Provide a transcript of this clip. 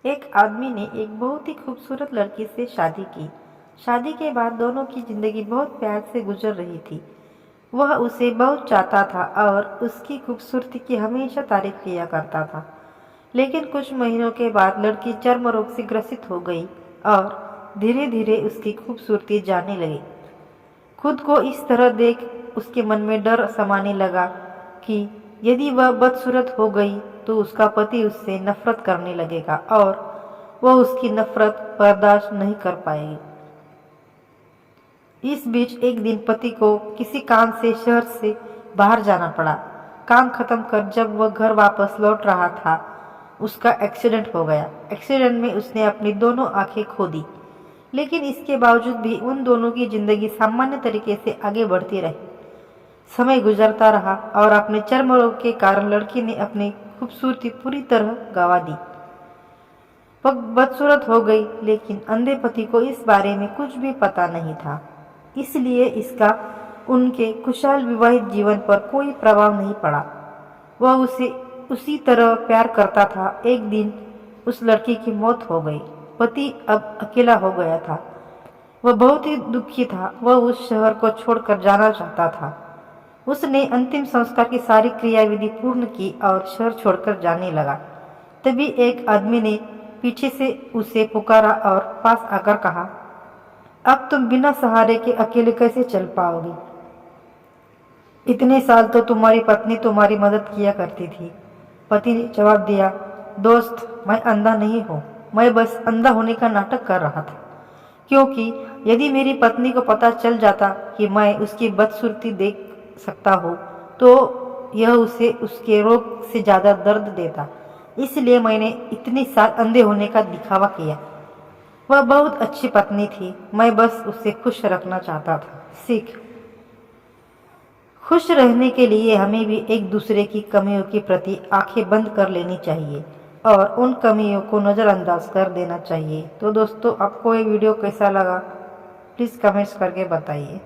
एक आदमी ने एक बहुत ही खूबसूरत लड़की से शादी की। शादी के बाद दोनों की जिंदगी बहुत प्यार से गुजर रही थी। वह उसे बहुत चाहता था और उसकी खूबसूरती की हमेशा तारीफ किया करता था। लेकिन कुछ महीनों के बाद लड़की चर्म रोग से ग्रसित हो गई और धीरे धीरे उसकी खूबसूरती जाने लगी। खुद को इस तरह देख उसके मन में डर समाने लगा कि यदि वह बदसूरत हो गई तो उसका पति उससे नफरत करने लगेगा और वह उसकी नफरत बर्दाश्त नहीं कर पाएगी। इस बीच एक दिन पति को किसी काम से शहर से बाहर जाना पड़ा। काम खत्म कर जब वह घर वापस लौट रहा था, उसका एक्सीडेंट हो गया। एक्सीडेंट में उसने अपनी दोनों आंखें खो दी, लेकिन इसके बावजूद भी उन दोनों की जिंदगी सामान्य तरीके से आगे बढ़ती रही। समय गुजरता रहा और अपने चर्म रोग के कारण लड़की ने अपनी खूबसूरती पूरी तरह गंवा दी। वह बदसूरत हो गई, लेकिन अंधे पति को इस बारे में कुछ भी पता नहीं था। इसलिए इसका उनके खुशहाल विवाहित जीवन पर कोई प्रभाव नहीं पड़ा। वह उसे उसी तरह प्यार करता था। एक दिन उस लड़की की मौत हो गई। पति अब अकेला हो गया था। वह बहुत ही दुखी था। वह उस शहर को छोड़कर जाना चाहता था। उसने अंतिम संस्कार की सारी क्रियाविधि पूर्ण की और शहर छोड़कर जाने लगा। तभी एक आदमी ने पीछे से उसे पुकारा और पास आकर कहा, अब तुम बिना सहारे के अकेले कैसे चल पाओगी? इतने साल तो तुम्हारी पत्नी तुम्हारी मदद किया करती थी। पति ने जवाब दिया, दोस्त, मैं अंधा नहीं हूँ। मैं बस अंधा होने का नाटक कर रहा था, क्योंकि यदि मेरी पत्नी को पता चल जाता कि मैं उसकी बदसूरती देख सकता हूँ तो यह उसे उसके रोग से ज्यादा दर्द देता। इसलिए मैंने इतनी साल अंधे होने का दिखावा किया। वह बहुत अच्छी पत्नी थी। मैं बस उसे खुश रखना चाहता था। सीख, खुश रहने के लिए हमें भी एक दूसरे की कमियों के प्रति आंखें बंद कर लेनी चाहिए और उन कमियों को नज़रअंदाज कर देना चाहिए। तो दोस्तों, आपको ये वीडियो कैसा लगा प्लीज़ कमेंट्स करके बताइए।